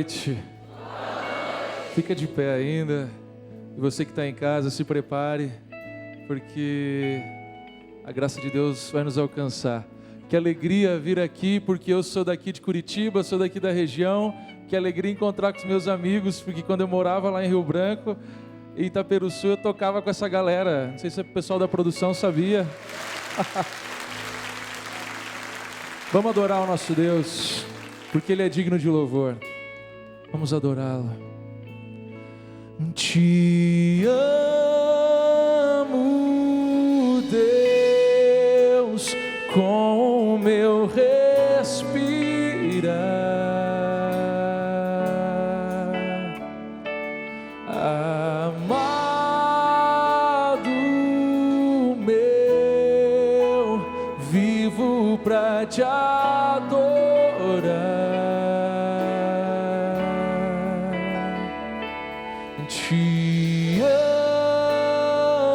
noite. Fica de pé ainda. E você que está em casa, se prepare, porque a graça de Deus vai nos alcançar. Que alegria vir aqui, porque eu sou daqui de Curitiba, sou daqui da região. Que alegria encontrar com os meus amigos, porque quando eu morava lá em Rio Branco, em Itaperuçu, eu tocava com essa galera. Não sei se o pessoal da produção sabia. Vamos adorar o nosso Deus, porque Ele é digno de louvor. Vamos adorá-lo. Te amo, Deus, com o meu respirar. Amado meu, vivo pra te adorar. Te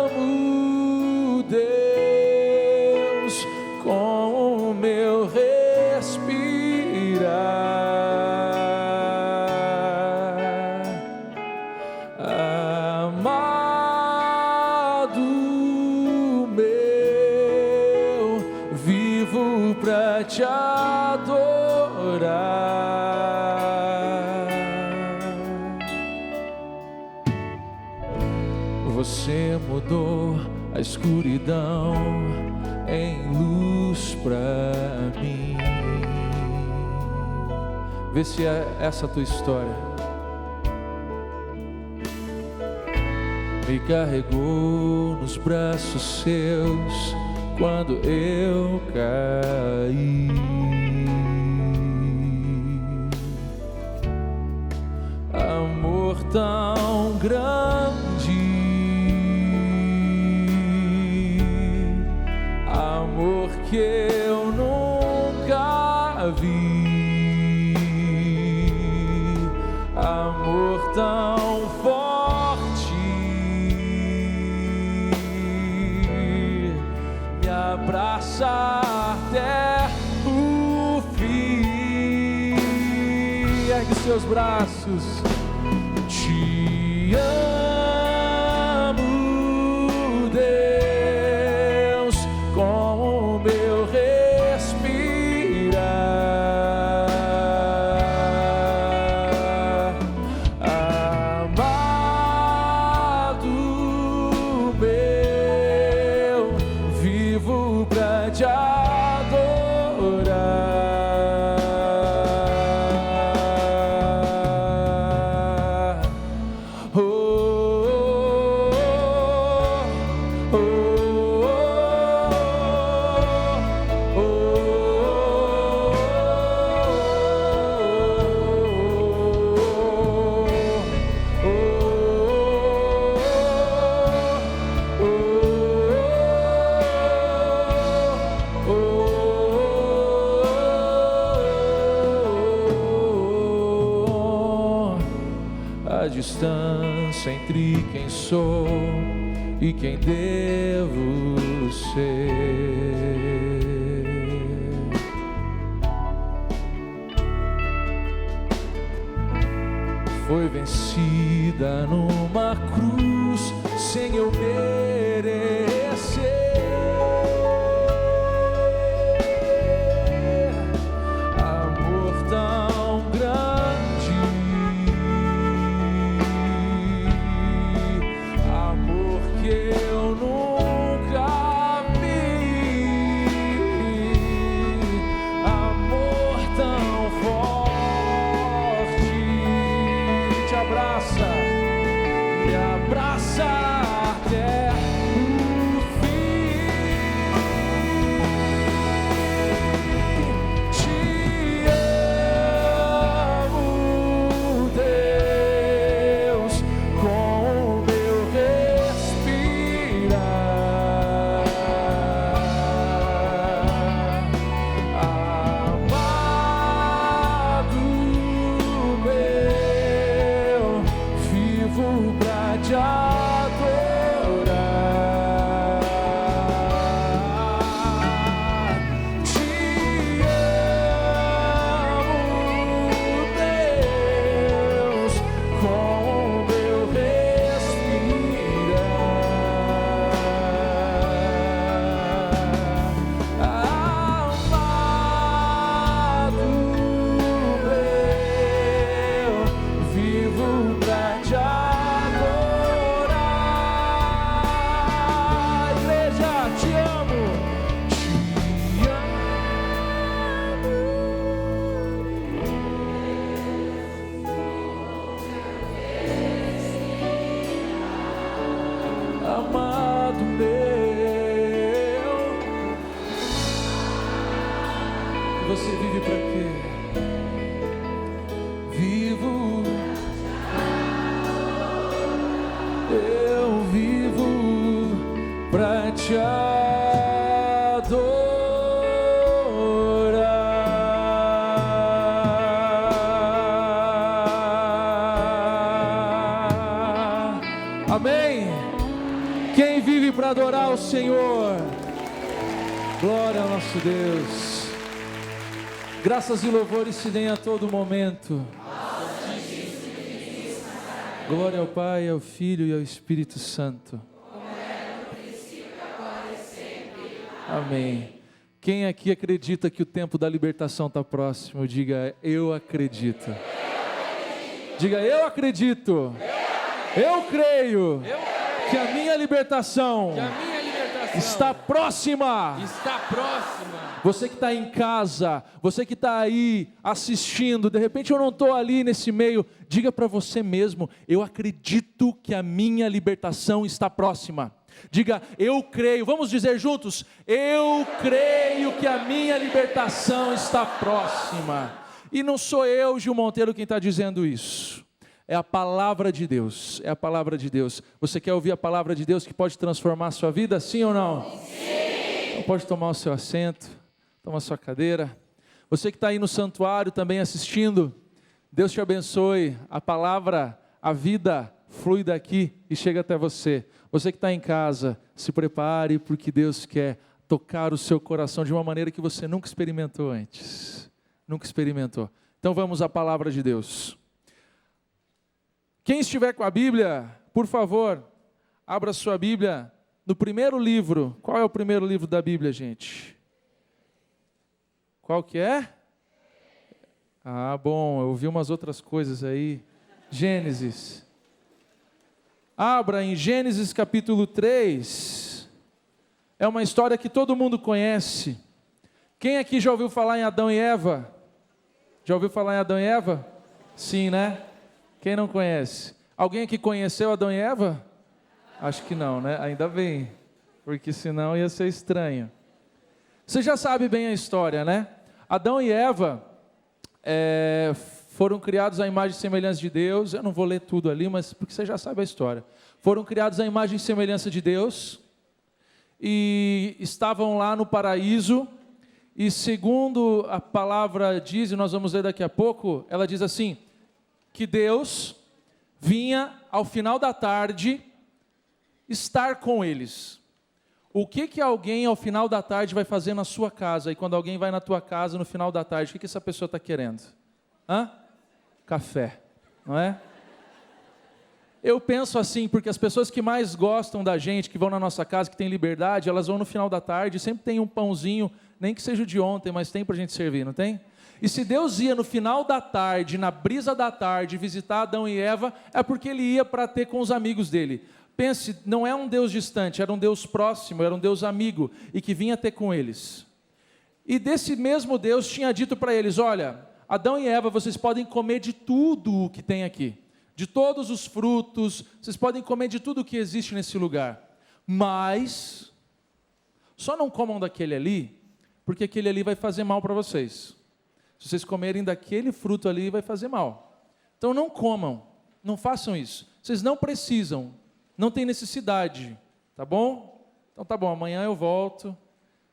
amo, Deus, com o meu respirar. Amado meu, vivo pra te adorar. Você mudou a escuridão em luz pra mim. Vê se é essa a tua história. Me carregou nos braços seus quando eu caí. Amor tão grande, amor que eu nunca vi, amor tão forte, me abraça até o fim. Ergue seus braços. Te amo, Deus, com o meu respirar. Amado meu, vivo pra te adorar. A distância entre quem sou e quem devo ser foi vencida numa cruz sem eu merecer. Amor tão grande, amor que eu nunca vi, amor tão forte, me abraça até o Você vive para quê? Vivo. Eu vivo para te adorar. Amém? Quem vive para adorar o Senhor? Glória ao nosso Deus. Graças e louvores se deem a todo momento. Glória ao Pai, ao Filho e ao Espírito Santo. Amém. Quem aqui acredita que o tempo da libertação está próximo? Diga, eu acredito. Diga, eu acredito. Eu creio que a minha libertação está próxima. Está próxima. Você que está em casa, você que está aí assistindo, de repente eu não estou ali nesse meio, diga para você mesmo, eu acredito que a minha libertação está próxima. Diga, eu creio, vamos dizer juntos, eu creio que a minha libertação está próxima. E não sou eu, Gil Monteiro, quem está dizendo isso. É a palavra de Deus, é a palavra de Deus. Você quer ouvir a palavra de Deus que pode transformar a sua vida, sim ou não? Sim. Então pode tomar o seu assento, toma a sua cadeira. Você que está aí no santuário também assistindo, Deus te abençoe. A palavra, a vida flui daqui e chega até você. Você que está em casa, se prepare porque Deus quer tocar o seu coração de uma maneira que você nunca experimentou antes. Nunca experimentou. Então vamos à palavra de Deus. Quem estiver com a Bíblia, por favor, abra sua Bíblia no primeiro livro. Qual é o primeiro livro da Bíblia, gente? Qual que é? Ah, bom, eu ouvi umas outras coisas aí. Gênesis. Abra em Gênesis capítulo 3. É uma história que todo mundo conhece. Quem aqui já ouviu falar em Adão e Eva? Já ouviu falar em Adão e Eva? Sim, né? Quem não conhece? Alguém aqui conheceu Adão e Eva? Acho que não, né? Ainda bem, porque senão ia ser estranho. Você já sabe bem a história, né? Adão e Eva foram criados à imagem e semelhança de Deus. Eu não vou ler tudo ali, mas porque você já sabe a história. Foram criados à imagem e semelhança de Deus e estavam lá no paraíso. E segundo a palavra diz, e nós vamos ler daqui a pouco, ela diz assim, que Deus vinha ao final da tarde estar com eles. O que alguém ao final da tarde vai fazer na sua casa? E quando alguém vai na tua casa no final da tarde, o que essa pessoa está querendo? Café, não é? Eu penso assim, porque as pessoas que mais gostam da gente, que vão na nossa casa, que tem liberdade, elas vão no final da tarde, sempre tem um pãozinho, nem que seja o de ontem, mas tem para a gente servir, não tem? E se Deus ia no final da tarde, na brisa da tarde, visitar Adão e Eva, é porque Ele ia para ter com os amigos dele. Pense, não é um Deus distante, era um Deus próximo, era um Deus amigo, e que vinha ter com eles. E desse mesmo Deus tinha dito para eles, olha, Adão e Eva, vocês podem comer de tudo o que tem aqui, de todos os frutos, vocês podem comer de tudo o que existe nesse lugar, mas só não comam daquele ali, porque aquele ali vai fazer mal para vocês. Se vocês comerem daquele fruto ali, vai fazer mal. Então não comam, não façam isso. Vocês não precisam, não tem necessidade, tá bom? Então tá bom, amanhã eu volto.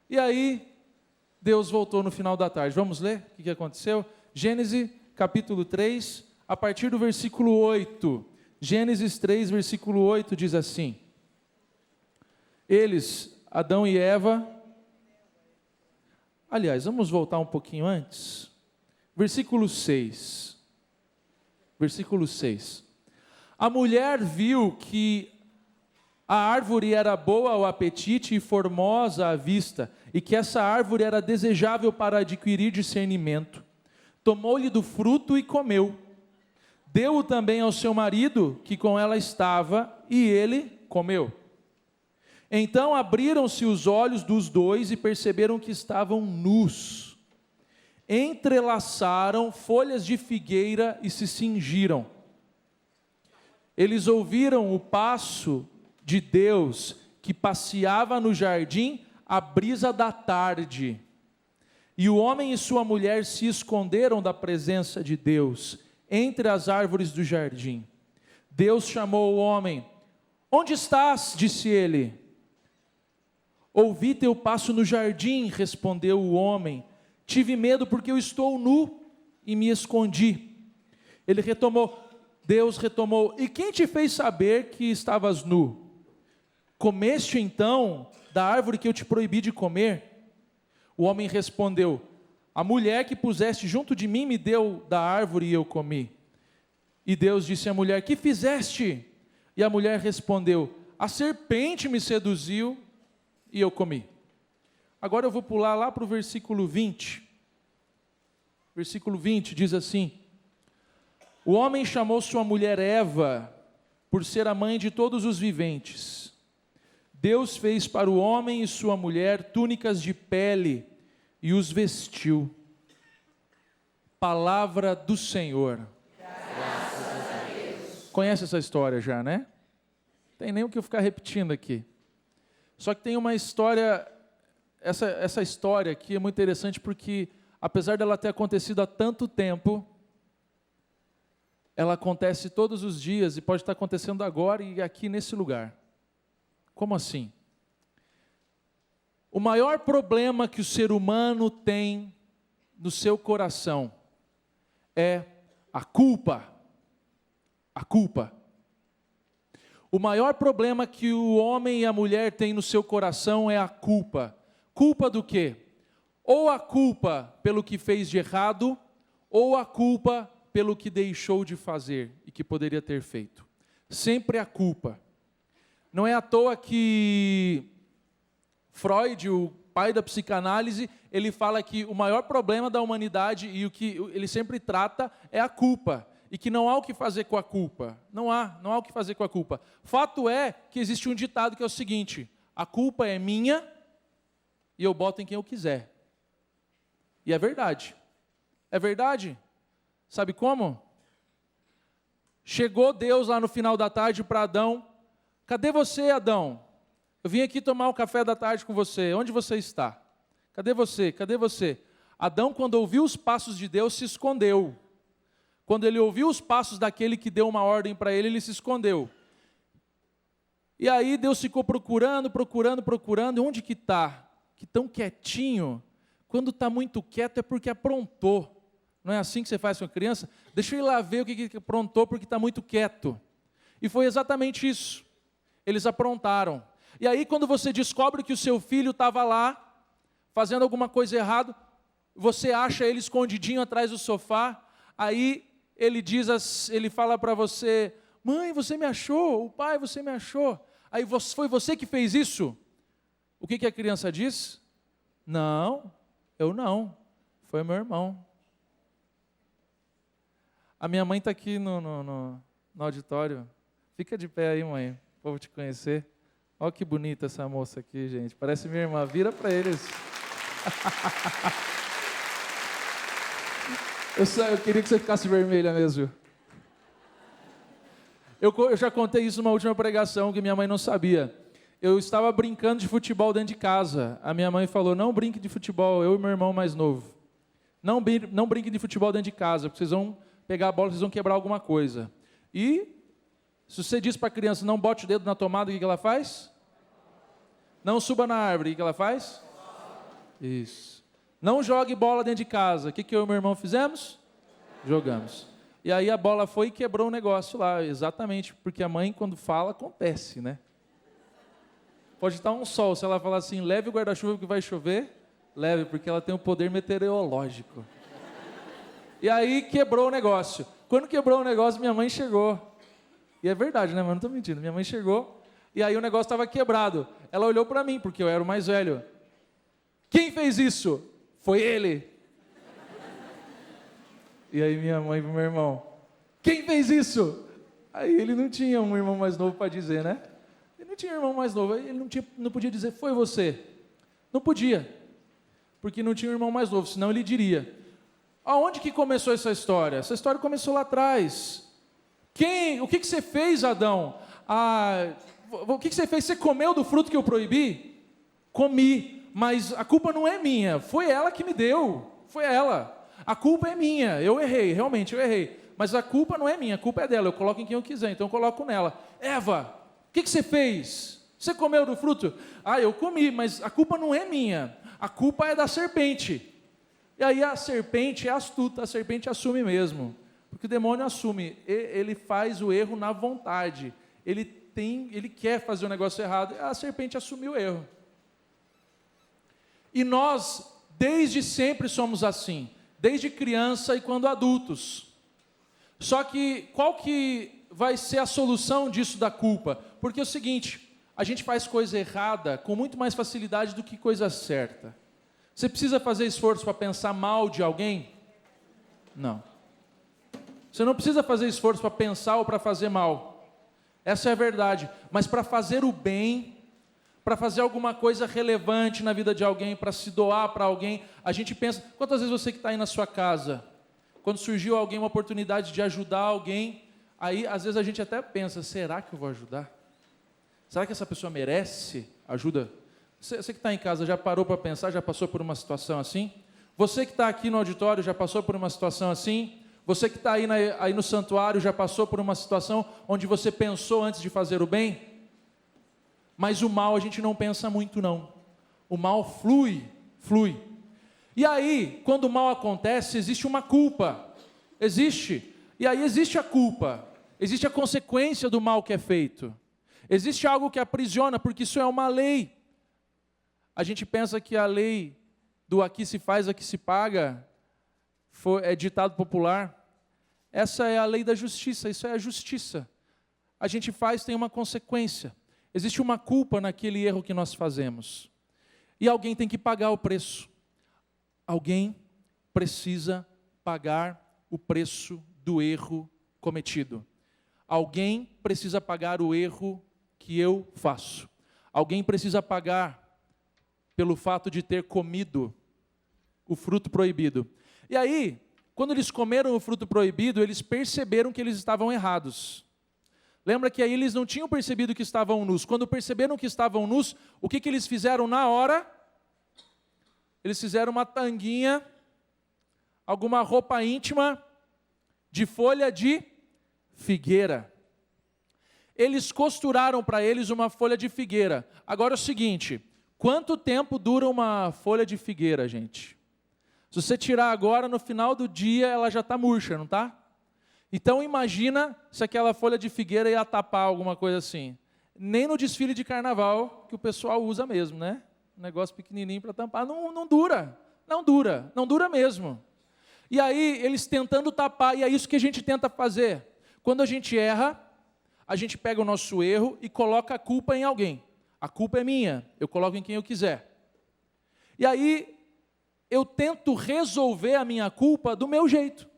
E aí, Deus voltou no final da tarde. Vamos ler o que aconteceu? Gênesis capítulo 3, a partir do versículo 8. Gênesis 3, versículo 8 diz assim. Eles, Adão e Eva... Aliás, vamos voltar um pouquinho antes. Versículo 6. Versículo 6. A mulher viu que a árvore era boa ao apetite e formosa à vista, e que essa árvore era desejável para adquirir discernimento. Tomou-lhe do fruto e comeu. Deu-o também ao seu marido, que com ela estava, e ele comeu. Então abriram-se os olhos dos dois e perceberam que estavam nus. Entrelaçaram folhas de figueira e se cingiram. Eles ouviram o passo de Deus que passeava no jardim à brisa da tarde. E o homem e sua mulher se esconderam da presença de Deus, entre as árvores do jardim. Deus chamou o homem. Onde estás? Disse ele. Ouvi teu passo no jardim, respondeu o homem. Tive medo porque eu estou nu e me escondi. Deus retomou. E quem te fez saber que estavas nu? Comeste então da árvore que eu te proibi de comer? O homem respondeu: a mulher que puseste junto de mim me deu da árvore e eu comi. E Deus disse à mulher: que fizeste? E a mulher respondeu: a serpente me seduziu e eu comi. Agora eu vou pular lá para o versículo 20. Versículo 20 diz assim: o homem chamou sua mulher Eva, por ser a mãe de todos os viventes. Deus fez para o homem e sua mulher túnicas de pele e os vestiu. Palavra do Senhor. Graças a Deus. Conhece essa história já, né? Tem nem o que eu ficar repetindo aqui. Só que tem uma história, essa história aqui é muito interessante porque, apesar dela ter acontecido há tanto tempo, ela acontece todos os dias e pode estar acontecendo agora e aqui nesse lugar. Como assim? O maior problema que o ser humano tem no seu coração é a culpa. A culpa. O maior problema que o homem e a mulher têm no seu coração é a culpa. Culpa do quê? Ou a culpa pelo que fez de errado, ou a culpa pelo que deixou de fazer e que poderia ter feito. Sempre a culpa. Não é à toa que Freud, o pai da psicanálise, ele fala que o maior problema da humanidade e o que ele sempre trata é a culpa. E que não há o que fazer com a culpa. Não há o que fazer com a culpa. Fato é que existe um ditado que é o seguinte: a culpa é minha e eu boto em quem eu quiser. E é verdade. É verdade. Sabe como? Chegou Deus lá no final da tarde para Adão. Cadê você, Adão? Eu vim aqui tomar o café da tarde com você. Onde você está? Cadê você? Cadê você? Adão, quando ouviu os passos de Deus, se escondeu. Quando ele ouviu os passos daquele que deu uma ordem para ele, ele se escondeu. E aí Deus ficou procurando. Onde que está? Que tão quietinho. Quando está muito quieto é porque aprontou. Não é assim que você faz com a criança? Deixa eu ir lá ver o que aprontou porque está muito quieto. E foi exatamente isso. Eles aprontaram. E aí quando você descobre que o seu filho estava lá, fazendo alguma coisa errada, você acha ele escondidinho atrás do sofá, aí ele fala para você: mãe, você me achou, o pai, você me achou. Aí foi você que fez isso? O que a criança diz? Não, eu não, foi meu irmão. A minha mãe está aqui no auditório. Fica de pé aí, mãe, o povo te conhecer. Olha que bonita essa moça aqui, gente. Parece minha irmã. Vira para eles. Eu queria que você ficasse vermelha mesmo. Eu já contei isso numa última pregação que minha mãe não sabia. Eu estava brincando de futebol dentro de casa. A minha mãe falou: não brinque de futebol, eu e meu irmão mais novo. Não brinque de futebol dentro de casa, porque vocês vão pegar a bola, vocês vão quebrar alguma coisa. E se você diz para a criança: não bote o dedo na tomada, o que ela faz? Não suba na árvore, o que ela faz? Isso. Não jogue bola dentro de casa. O que eu e meu irmão fizemos? Jogamos. E aí a bola foi e quebrou o negócio lá, exatamente, porque a mãe, quando fala, acontece, né? Pode estar um sol, se ela falar assim: leve o guarda-chuva que vai chover, leve, porque ela tem um poder meteorológico. E aí quebrou o negócio. Quando quebrou o negócio, minha mãe chegou. E é verdade, né? Mas não estou mentindo. Minha mãe chegou e aí o negócio estava quebrado. Ela olhou para mim, porque eu era o mais velho. Quem fez isso? Foi ele. E aí minha mãe e meu irmão: quem fez isso? Aí ele não tinha um irmão mais novo para dizer, né? Ele não tinha irmão mais novo. Ele não podia dizer: foi você. Não podia. Porque não tinha um irmão mais novo, senão ele diria. Aonde que começou essa história? Essa história começou lá atrás. O que você fez, Adão? O que você fez? Você comeu do fruto que eu proibi? Comi. mas a culpa não é minha, foi ela que me deu, foi ela. A culpa é minha, eu errei, realmente eu errei. Mas a culpa não é minha, a culpa é dela, eu coloco em quem eu quiser, então eu coloco nela. Eva, o que você fez? Você comeu do fruto? Ah, eu comi, mas a culpa não é minha, a culpa é da serpente. E aí a serpente é astuta, a serpente assume mesmo. Porque o demônio assume, ele faz o erro na vontade. Ele quer fazer um negócio errado, a serpente assumiu o erro. E nós, desde sempre somos assim, desde criança e quando adultos. Só que, qual que vai ser a solução disso da culpa? Porque é o seguinte, a gente faz coisa errada com muito mais facilidade do que coisa certa. Você precisa fazer esforço para pensar mal de alguém? Não. Você não precisa fazer esforço para pensar ou para fazer mal. Essa é a verdade. Mas para fazer o bem, para fazer alguma coisa relevante na vida de alguém, para se doar para alguém, a gente pensa... Quantas vezes você que está aí na sua casa, quando surgiu alguém, uma oportunidade de ajudar alguém, aí às vezes a gente até pensa, será que eu vou ajudar? Será que essa pessoa merece ajuda? Você que está em casa já parou para pensar, já passou por uma situação assim? Você que está aqui no auditório já passou por uma situação assim? Você que está aí no santuário já passou por uma situação onde você pensou antes de fazer o bem? Mas o mal a gente não pensa muito não. O mal flui. E aí, quando o mal acontece, existe uma culpa. Existe. E aí existe a culpa. Existe a consequência do mal que é feito. Existe algo que aprisiona, porque isso é uma lei. A gente pensa que a lei do aqui se faz, aqui se paga, é ditado popular. Essa é a lei da justiça, isso é a justiça. A gente faz, tem uma consequência. Existe uma culpa naquele erro que nós fazemos. E alguém tem que pagar o preço. Alguém precisa pagar o preço do erro cometido. Alguém precisa pagar o erro que eu faço. Alguém precisa pagar pelo fato de ter comido o fruto proibido. E aí, quando eles comeram o fruto proibido, eles perceberam que eles estavam errados. Lembra que aí eles não tinham percebido que estavam nus. Quando perceberam que estavam nus, o que eles fizeram na hora? Eles fizeram uma tanguinha, alguma roupa íntima, de folha de figueira. Eles costuraram para eles uma folha de figueira. Agora é o seguinte, quanto tempo dura uma folha de figueira, gente? Se você tirar agora, no final do dia, ela já está murcha, não está? Então imagina se aquela folha de figueira ia tapar alguma coisa assim. Nem no desfile de carnaval, que o pessoal usa mesmo, né? Um negócio pequenininho para tampar, não dura mesmo. E aí, eles tentando tapar, e é isso que a gente tenta fazer. Quando a gente erra, a gente pega o nosso erro e coloca a culpa em alguém. A culpa é minha, eu coloco em quem eu quiser. E aí, eu tento resolver a minha culpa do meu jeito.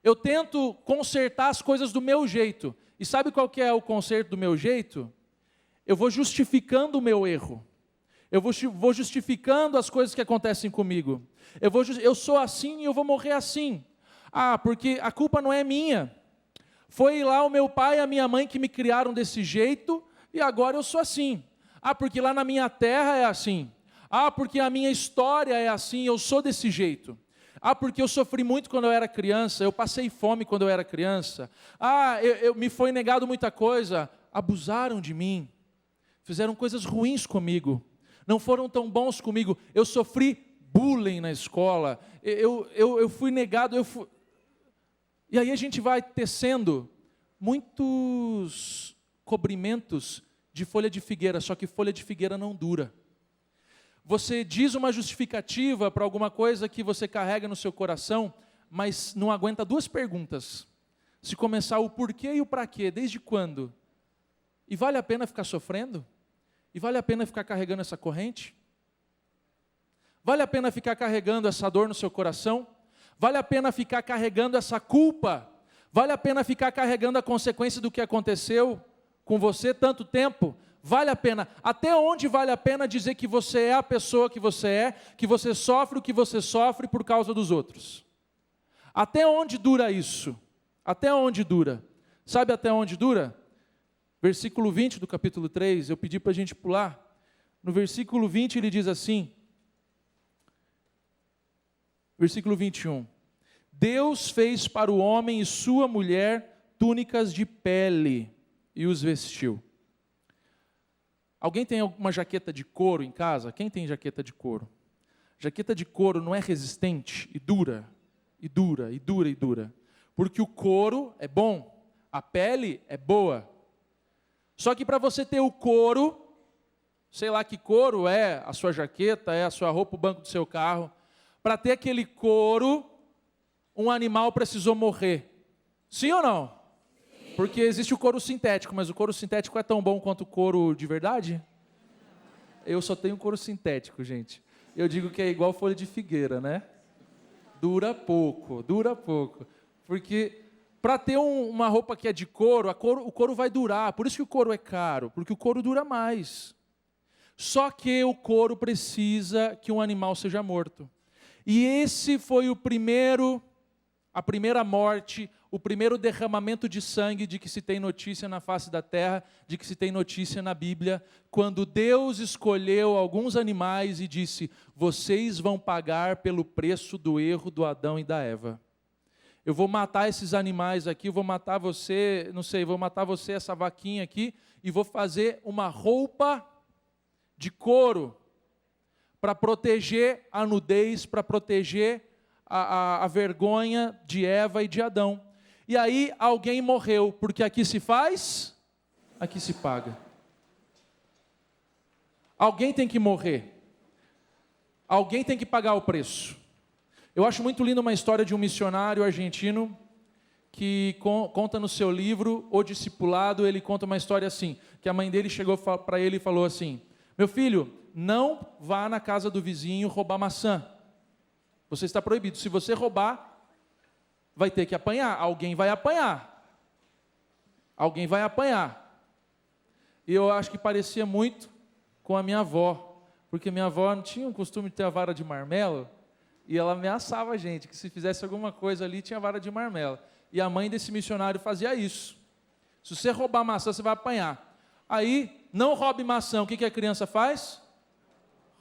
Eu tento consertar as coisas do meu jeito. E sabe qual que é o conserto do meu jeito? Eu vou justificando o meu erro. Eu vou justificando as coisas que acontecem comigo. Eu sou assim e eu vou morrer assim. Ah, porque a culpa não é minha. Foi lá o meu pai e a minha mãe que me criaram desse jeito e agora eu sou assim. Ah, porque lá na minha terra é assim. Ah, porque a minha história é assim, eu sou desse jeito. Ah, porque eu sofri muito quando eu era criança, eu passei fome quando eu era criança. Ah, me foi negado muita coisa. Abusaram de mim. Fizeram coisas ruins comigo. Não foram tão bons comigo. Eu sofri bullying na escola. Eu fui negado. E aí a gente vai tecendo muitos cobrimentos de folha de figueira, só que folha de figueira não dura. Você diz uma justificativa para alguma coisa que você carrega no seu coração, mas não aguenta duas perguntas. Se começar o porquê e o para quê, desde quando? E vale a pena ficar sofrendo? E vale a pena ficar carregando essa corrente? Vale a pena ficar carregando essa dor no seu coração? Vale a pena ficar carregando essa culpa? Vale a pena ficar carregando a consequência do que aconteceu com você tanto tempo? Vale a pena. Até onde vale a pena dizer que você é a pessoa que você sofre o que você sofre por causa dos outros? Até onde dura isso? Até onde dura? Sabe até onde dura? Versículo 20 do capítulo 3, eu pedi para a gente pular. No versículo 20 ele diz assim, versículo 21. Deus fez para o homem e sua mulher túnicas de pele e os vestiu. Alguém tem alguma jaqueta de couro em casa? Quem tem jaqueta de couro? Jaqueta de couro não é resistente e dura, e dura, e dura, e dura. Porque o couro é bom, a pele é boa. Só que para você ter o couro, sei lá que couro é a sua jaqueta, é a sua roupa, o banco do seu carro. Para ter aquele couro, um animal precisou morrer. Sim ou não? Sim. Porque existe o couro sintético, mas o couro sintético é tão bom quanto o couro de verdade? Eu só tenho couro sintético, gente. Eu digo que é igual folha de figueira, né? Dura pouco, dura pouco. Porque para ter uma roupa que é de couro, o couro vai durar. Por isso que o couro é caro, porque o couro dura mais. Só que o couro precisa que um animal seja morto. E esse foi a primeira morte, o primeiro derramamento de sangue de que se tem notícia na face da terra, de que se tem notícia na Bíblia, quando Deus escolheu alguns animais e disse: vocês vão pagar pelo preço do erro do Adão e da Eva. Eu vou matar esses animais aqui, vou matar você, não sei, vou matar você, essa vaquinha aqui, e vou fazer uma roupa de couro, para proteger a nudez, para proteger a vergonha de Eva e de Adão. E aí alguém morreu, porque aqui se faz, aqui se paga. Alguém tem que morrer. Alguém tem que pagar o preço. Eu acho muito lindo uma história de um missionário argentino que conta no seu livro, O Discipulado, ele conta uma história assim, que a mãe dele chegou para ele e falou assim: meu filho, não vá na casa do vizinho roubar maçã. Você está proibido. Se você roubar, vai ter que apanhar. Alguém vai apanhar. Alguém vai apanhar. E eu acho que parecia muito com a minha avó. Porque minha avó não tinha o costume de ter a vara de marmelo. E ela ameaçava a gente, que se fizesse alguma coisa ali, tinha vara de marmelo. E a mãe desse missionário fazia isso. Se você roubar maçã, você vai apanhar. Aí, não roube maçã. O que a criança faz?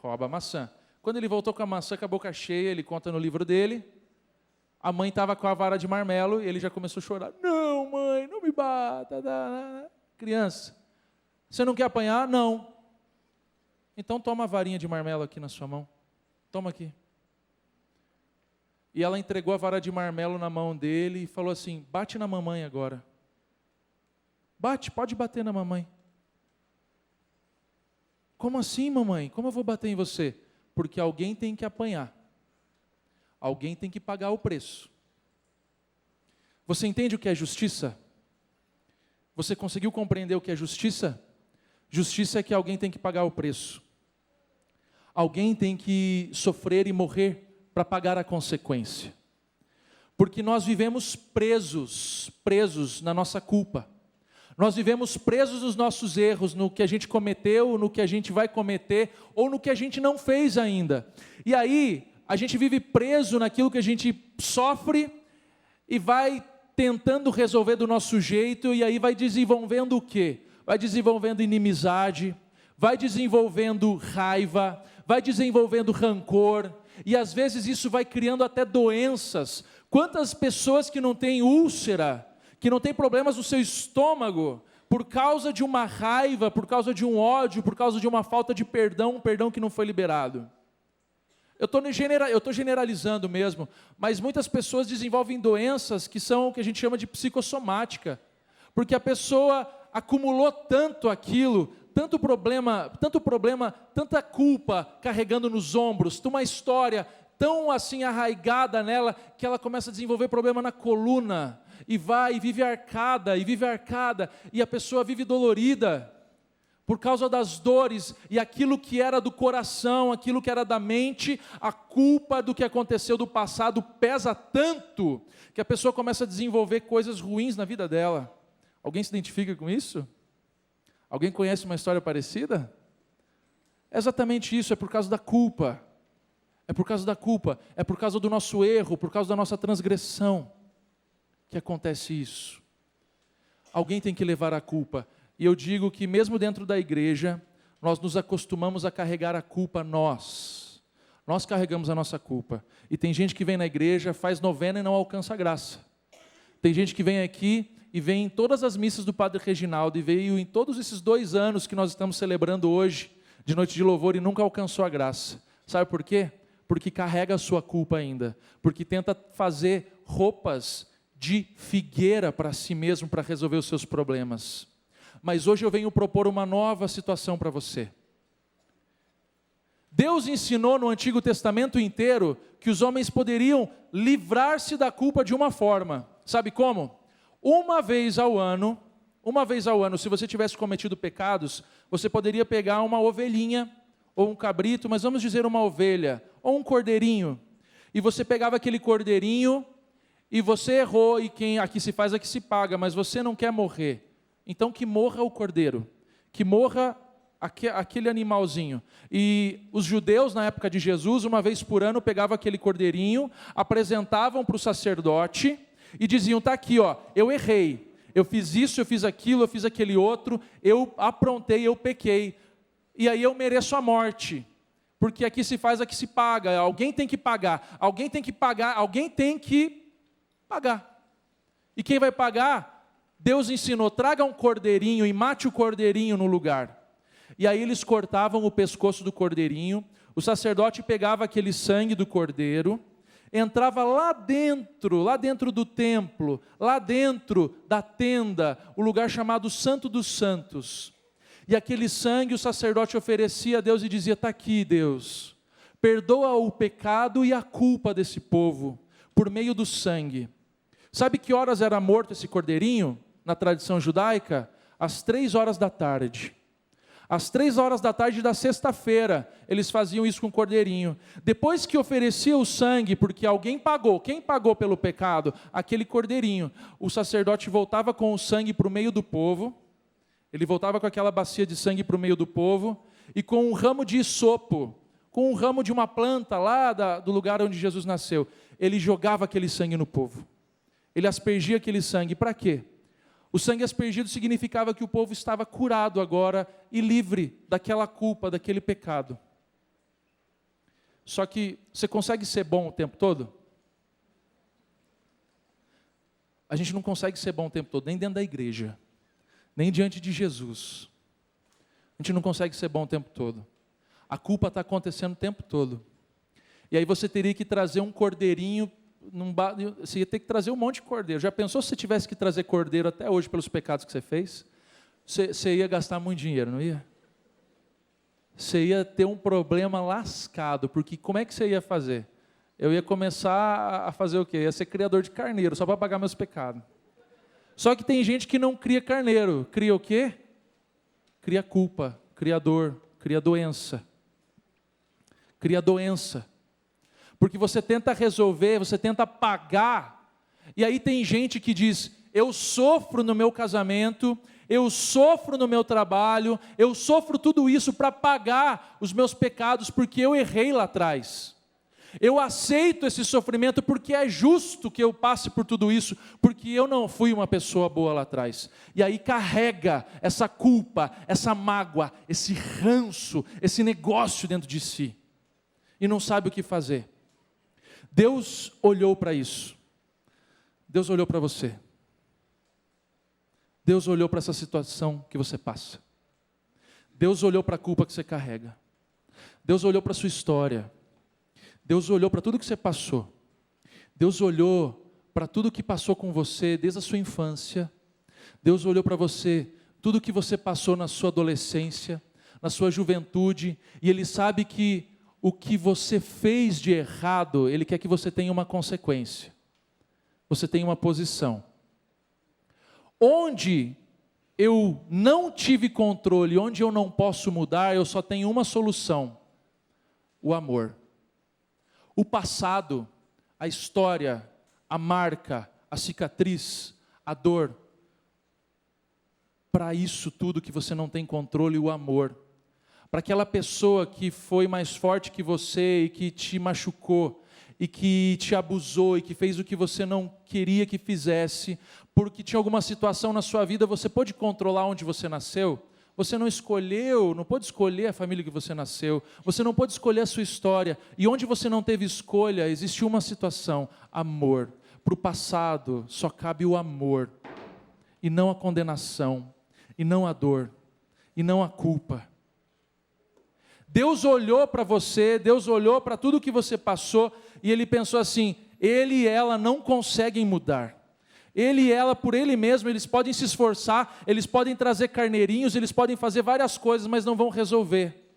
Rouba a maçã. Quando ele voltou com a maçã com a boca cheia, ele conta no livro dele, a mãe estava com a vara de marmelo e ele já começou a chorar. Não, mãe, não me bata. Criança, você não quer apanhar? Não. Então toma a varinha de marmelo aqui na sua mão. Toma aqui. E ela entregou a vara de marmelo na mão dele e falou assim: bate na mamãe agora. Bate, pode bater na mamãe. Como assim, mamãe? Como eu vou bater em você? Porque alguém tem que apanhar. Alguém tem que pagar o preço. Você entende o que é justiça? Você conseguiu compreender o que é justiça? Justiça é que alguém tem que pagar o preço. Alguém tem que sofrer e morrer para pagar a consequência. Porque nós vivemos presos na nossa culpa. Nós vivemos presos nos nossos erros, no que a gente cometeu, no que a gente vai cometer, ou no que a gente não fez ainda. E aí, a gente vive preso naquilo que a gente sofre e vai tentando resolver do nosso jeito, e aí vai desenvolvendo o quê? Vai desenvolvendo inimizade, vai desenvolvendo raiva, vai desenvolvendo rancor, e às vezes isso vai criando até doenças. Quantas pessoas que não têm úlcera, que não tem problemas no seu estômago, por causa de uma raiva, por causa de um ódio, por causa de uma falta de perdão, um perdão que não foi liberado. Eu estou generalizando mesmo, mas muitas pessoas desenvolvem doenças que são o que a gente chama de psicossomática, porque a pessoa acumulou tanto aquilo, tanto problema, tanta culpa carregando nos ombros, uma história tão assim arraigada nela, que ela começa a desenvolver problema na coluna, e vai, e vive arcada, e a pessoa vive dolorida, por causa das dores, e aquilo que era do coração, aquilo que era da mente, a culpa do que aconteceu do passado pesa tanto, que a pessoa começa a desenvolver coisas ruins na vida dela. Alguém se identifica com isso? Alguém conhece uma história parecida? É exatamente isso, é por causa da culpa. É por causa da culpa, é por causa do nosso erro, por causa da nossa transgressão, que acontece isso. Alguém tem que levar a culpa. E eu digo que mesmo dentro da igreja, nós nos acostumamos a carregar a culpa nós. Nós carregamos a nossa culpa. E tem gente que vem na igreja, faz novena e não alcança a graça. Tem gente que vem aqui e vem em todas as missas do Padre Reginaldo, e veio em todos esses 2 anos que nós estamos celebrando hoje, de noite de louvor, e nunca alcançou a graça. Sabe por quê? Porque carrega a sua culpa ainda. Porque tenta fazer roupas de figueira para si mesmo, para resolver os seus problemas. Mas hoje eu venho propor uma nova situação para você. Deus ensinou no Antigo Testamento inteiro que os homens poderiam livrar-se da culpa de uma forma. Sabe como? Uma vez ao ano, se você tivesse cometido pecados, você poderia pegar uma ovelhinha, ou um cabrito, mas vamos dizer uma ovelha, ou um cordeirinho, e você pegava aquele cordeirinho, e você errou, e quem aqui se faz, aqui se paga, mas você não quer morrer, então que morra o cordeiro, que morra aquele animalzinho. E os judeus na época de Jesus, uma vez por ano, pegavam aquele cordeirinho, apresentavam para o sacerdote, e diziam, está aqui, ó, eu errei, eu fiz isso, eu fiz aquilo, eu fiz aquele outro, eu aprontei, eu pequei, e aí eu mereço a morte, porque aqui se faz, aqui se paga, alguém tem que pagar, alguém tem que pagar, alguém tem que pagar. E quem vai pagar? Deus ensinou, traga um cordeirinho e mate o cordeirinho no lugar. E aí eles cortavam o pescoço do cordeirinho, o sacerdote pegava aquele sangue do cordeiro, entrava lá dentro do templo, lá dentro da tenda, o lugar chamado Santo dos Santos. E aquele sangue o sacerdote oferecia a Deus e dizia, está aqui Deus, perdoa o pecado e a culpa desse povo, por meio do sangue. Sabe que horas era morto esse cordeirinho, na tradição judaica? Às 3 horas da tarde. Às 3 horas da tarde da sexta-feira, eles faziam isso com o cordeirinho. Depois que oferecia o sangue, porque alguém pagou, quem pagou pelo pecado? Aquele cordeirinho. O sacerdote voltava com o sangue para o meio do povo, ele voltava com aquela bacia de sangue para o meio do povo, e com um ramo de isopo, com um ramo de uma planta lá do lugar onde Jesus nasceu, ele jogava aquele sangue no povo. Ele aspergia aquele sangue, para quê? O sangue aspergido significava que o povo estava curado agora e livre daquela culpa, daquele pecado. Só que você consegue ser bom o tempo todo? A gente não consegue ser bom o tempo todo, nem dentro da igreja, nem diante de Jesus. A gente não consegue ser bom o tempo todo. A culpa está acontecendo o tempo todo. E aí você teria que trazer um cordeirinho, você ia ter que trazer um monte de cordeiro. Já pensou se você tivesse que trazer cordeiro até hoje pelos pecados que você fez? Você ia gastar muito dinheiro, não ia? Você ia ter um problema lascado, porque como é que você ia fazer? Eu ia começar a fazer o quê? Ia ser criador de carneiro, só para pagar meus pecados. Só que tem gente que não cria carneiro, cria o quê? Cria culpa, cria dor, cria doença. Cria doença. Porque você tenta resolver, você tenta pagar, e aí tem gente que diz, eu sofro no meu casamento, eu sofro no meu trabalho, eu sofro tudo isso para pagar os meus pecados, porque eu errei lá atrás. Eu aceito esse sofrimento porque é justo que eu passe por tudo isso, porque eu não fui uma pessoa boa lá atrás. E aí carrega essa culpa, essa mágoa, esse ranço, esse negócio dentro de si, e não sabe o que fazer. Deus olhou para isso. Deus olhou para você. Deus olhou para essa situação que você passa. Deus olhou para a culpa que você carrega. Deus olhou para a sua história. Deus olhou para tudo que você passou. Deus olhou para tudo que passou com você desde a sua infância. Deus olhou para você, tudo que você passou na sua adolescência, na sua juventude, e Ele sabe que o que você fez de errado, Ele quer que você tenha uma consequência. Você tenha uma posição. Onde eu não tive controle, onde eu não posso mudar, eu só tenho uma solução: o amor. O passado, a história, a marca, a cicatriz, a dor. Para isso tudo que você não tem controle, o amor. Para aquela pessoa que foi mais forte que você e que te machucou, e que te abusou, e que fez o que você não queria que fizesse, porque tinha alguma situação na sua vida, você pôde controlar onde você nasceu? Você não escolheu, não pôde escolher a família que você nasceu. Você não pôde escolher a sua história. E onde você não teve escolha, existe uma situação: amor. Para o passado só cabe o amor, e não a condenação, e não a dor, e não a culpa. Deus olhou para você, Deus olhou para tudo que você passou, e Ele pensou assim: ele e ela não conseguem mudar. Ele e ela, por ele mesmo, eles podem se esforçar, eles podem trazer carneirinhos, eles podem fazer várias coisas, mas não vão resolver.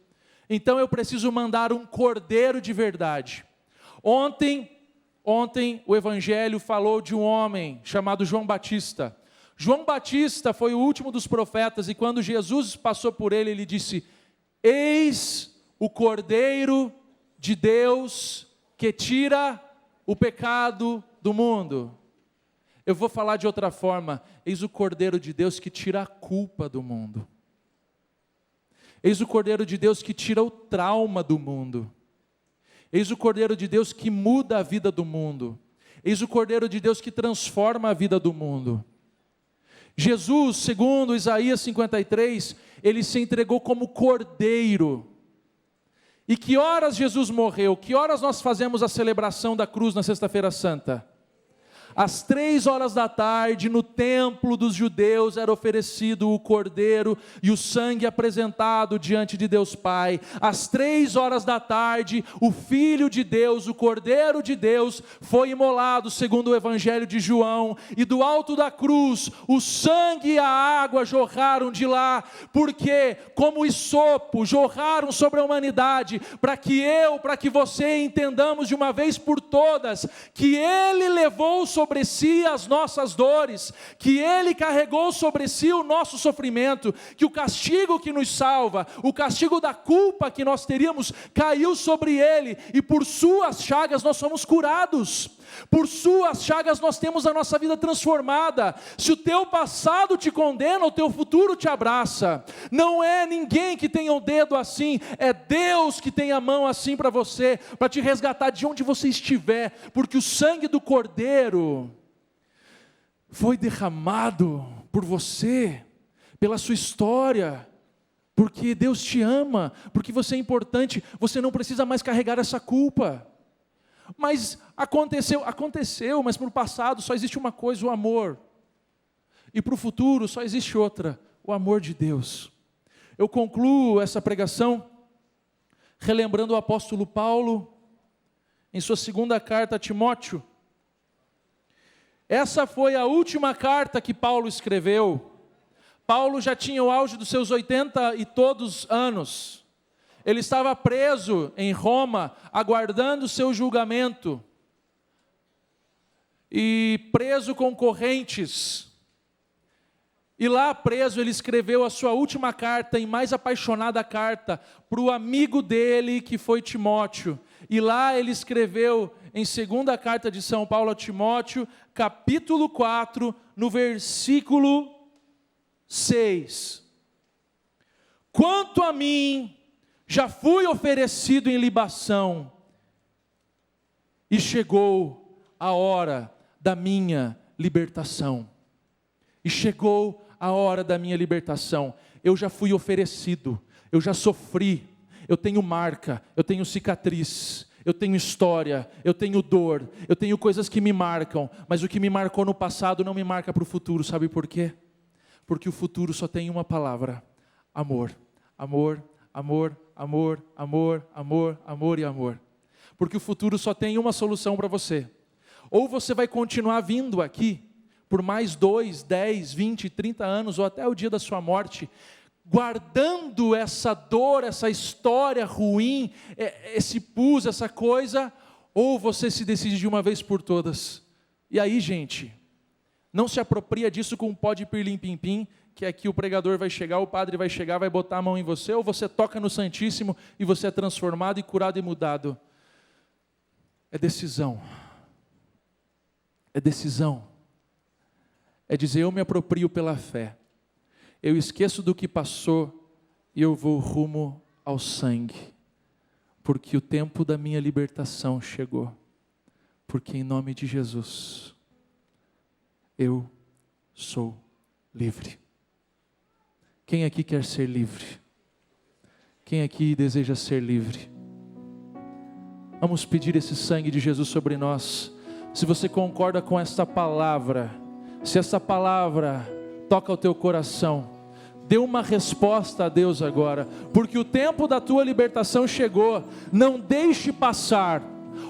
Então eu preciso mandar um cordeiro de verdade. Ontem o Evangelho falou de um homem chamado João Batista. João Batista foi o último dos profetas, e quando Jesus passou por ele, ele disse: eis o Cordeiro de Deus que tira o pecado do mundo. Eu vou falar de outra forma: eis o Cordeiro de Deus que tira a culpa do mundo. Eis o Cordeiro de Deus que tira o trauma do mundo. Eis o Cordeiro de Deus que muda a vida do mundo. Eis o Cordeiro de Deus que transforma a vida do mundo. Jesus, segundo Isaías 53, ele se entregou como cordeiro. E que horas Jesus morreu? Que horas nós fazemos a celebração da cruz na Sexta-feira Santa? Às 15h, no templo dos judeus, era oferecido o cordeiro e o sangue apresentado diante de Deus Pai. Às 15h, o Filho de Deus, o Cordeiro de Deus, foi imolado, segundo o Evangelho de João, e do alto da cruz, o sangue e a água jorraram de lá, porque, como hisopo, jorraram sobre a humanidade, para que você entendamos de uma vez por todas, que Ele levou sobre si as nossas dores, que Ele carregou sobre si o nosso sofrimento, que o castigo que nos salva, o castigo da culpa que nós teríamos, caiu sobre Ele, e por suas chagas nós somos curados. Por suas chagas nós temos a nossa vida transformada. Se o teu passado te condena, o teu futuro te abraça. Não é ninguém que tenha o dedo assim, é Deus que tem a mão assim para você, para te resgatar de onde você estiver, porque o sangue do Cordeiro foi derramado por você, pela sua história, porque Deus te ama, porque você é importante. Você não precisa mais carregar essa culpa. Mas aconteceu, mas para o passado só existe uma coisa: o amor. E para o futuro só existe outra: o amor de Deus. Eu concluo essa pregação relembrando o apóstolo Paulo, em sua segunda carta a Timóteo. Essa foi a última carta que Paulo escreveu. Paulo já tinha o auge dos seus 80 e todos anos. Ele estava preso em Roma, aguardando o seu julgamento, e preso com correntes. E lá preso ele escreveu a sua última carta, e mais apaixonada carta, para o amigo dele que foi Timóteo. E lá ele escreveu, em segunda carta de São Paulo a Timóteo, capítulo 4, no versículo 6. Quanto a mim, já fui oferecido em libação, e chegou a hora da minha libertação. E chegou a hora da minha libertação. Eu já fui oferecido, eu já sofri, eu tenho marca, eu tenho cicatriz, eu tenho história, eu tenho dor, eu tenho coisas que me marcam, mas o que me marcou no passado não me marca para o futuro. Sabe por quê? Porque o futuro só tem uma palavra: amor, amor, amor, amor, amor, amor, amor e amor. Porque o futuro só tem uma solução para você: ou você vai continuar vindo aqui por mais 2, 10, 20, 30 anos, ou até o dia da sua morte, guardando essa dor, essa história ruim, esse pus, essa coisa, ou você se decide de uma vez por todas. E aí, gente, não se apropria disso com um pó de pirlim-pim-pim, que aqui o pregador vai chegar, o padre vai chegar, vai botar a mão em você, ou você toca no Santíssimo e você é transformado e curado e mudado. É decisão. É decisão. É dizer: eu me aproprio pela fé. Eu esqueço do que passou e eu vou rumo ao sangue. Porque o tempo da minha libertação chegou. Porque em nome de Jesus, eu sou livre. Quem aqui quer ser livre? Quem aqui deseja ser livre? Vamos pedir esse sangue de Jesus sobre nós. Se você concorda com esta palavra, se essa palavra toca o teu coração, dê uma resposta a Deus agora, porque o tempo da tua libertação chegou. Não deixe passar.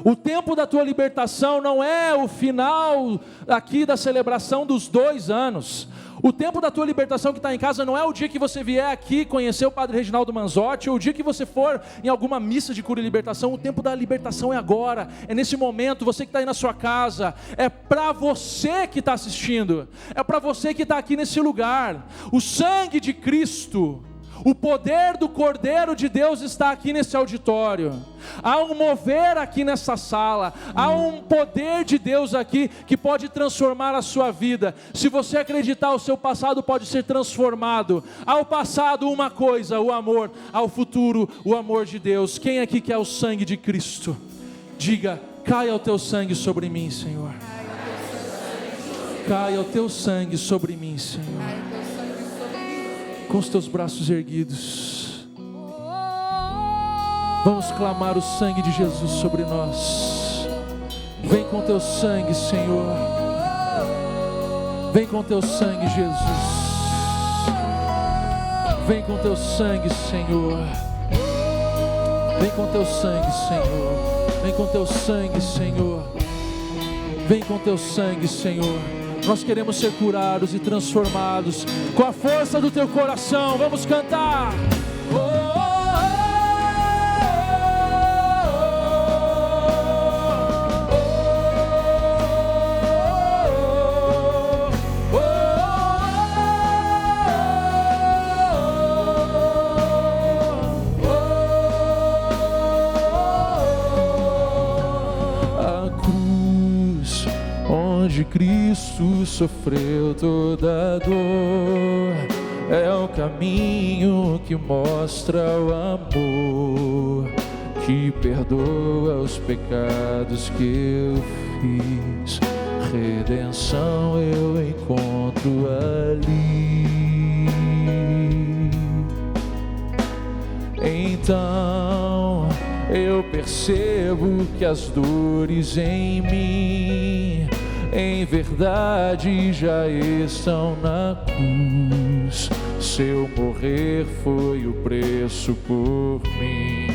O tempo da tua libertação não é o final aqui da celebração dos 2 anos. O tempo da tua libertação que está em casa não é o dia que você vier aqui conhecer o Padre Reginaldo Manzotti, ou o dia que você for em alguma missa de cura e libertação. O tempo da libertação é agora, é nesse momento. Você que está aí na sua casa, é para você que está assistindo, é para você que está aqui nesse lugar. O sangue de Cristo, o poder do Cordeiro de Deus está aqui nesse auditório. Há um mover aqui nessa sala, há um poder de Deus aqui que pode transformar a sua vida. Se você acreditar, o seu passado pode ser transformado. Ao passado uma coisa, o amor; ao futuro, o amor de Deus. Quem aqui quer o sangue de Cristo? Diga: caia o teu sangue sobre mim, Senhor. Caia o teu sangue sobre mim, Senhor. Com os teus braços erguidos, vamos clamar o sangue de Jesus sobre nós. Vem com teu sangue, Senhor. Vem com teu sangue, Jesus. Vem com teu sangue, Senhor. Vem com teu sangue, Senhor. Vem com teu sangue, Senhor. Vem com teu sangue, Senhor. Nós queremos ser curados e transformados com a força do teu coração. Vamos cantar. onde Cristo sofreu toda a dor, é o caminho que mostra o amor, que perdoa os pecados que eu fiz. Redenção eu encontro ali. Então eu percebo que as dores em mim, em verdade já estão na cruz. Seu morrer foi o preço por mim.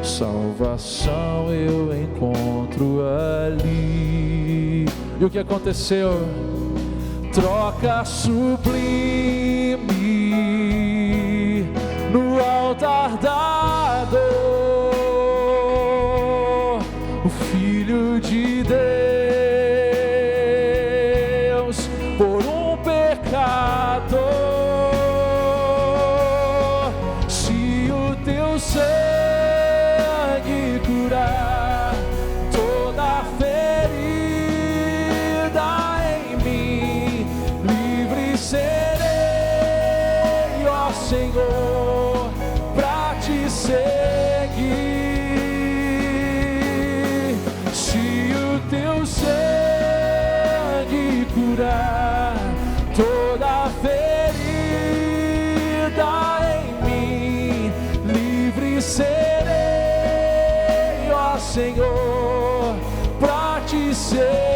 Salvação eu encontro ali. E o que aconteceu? Troca sublime no altar da dor. O Filho de Deus por um pecador. Se o teu sangue curar toda ferida em mim, livre serei, ó Senhor, pra te seguir. Se o teu sangue curar toda ferida em mim, livre serei, ó Senhor, pra te seguir.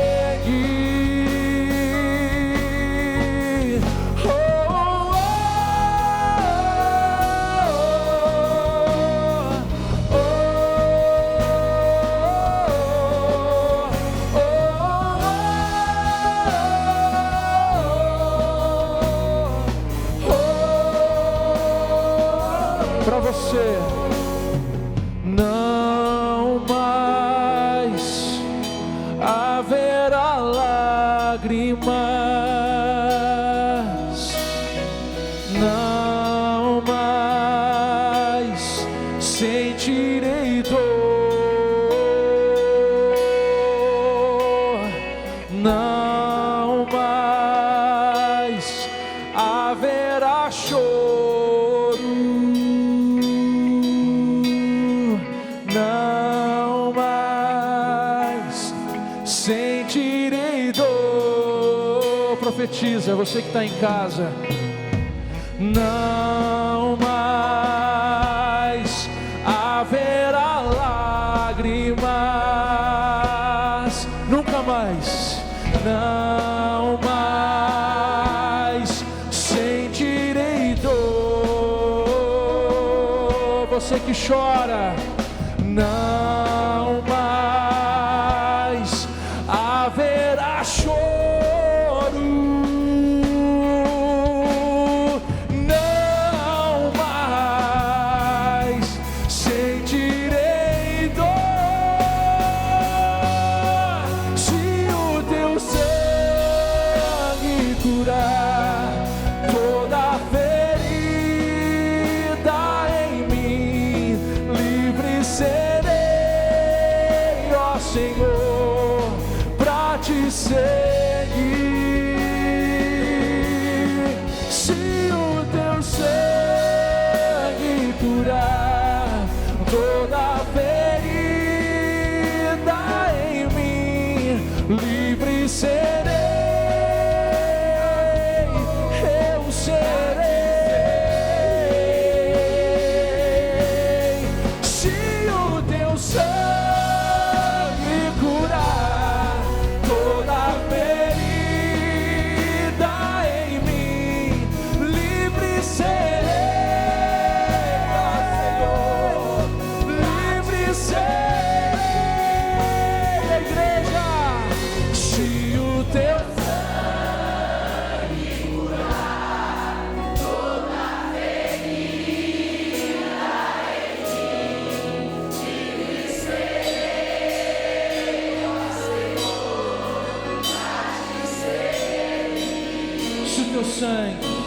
Para você, não mais haverá lágrimas, não mais sentirei dor, não mais haverá choro, não mais sentirei dor. Profetiza, você que está em casa. Não não mais sentirei dor. Você que chora, não mais haverá choro, não mais sentirei dor, se o teu sangue curar toda ferida em mim, livre serei, ó Senhor, pra te seguir. Se o teu sangue curar toda ferida em mim, livre serei, eu serei. Se o teu sangue curar toda ferida em mim, livre serei, ó Senhor, livre serei. A igreja, se o teu sangue curar toda ferida em mim, livre serei, ó Senhor, pra te seguir. Se o teu sangue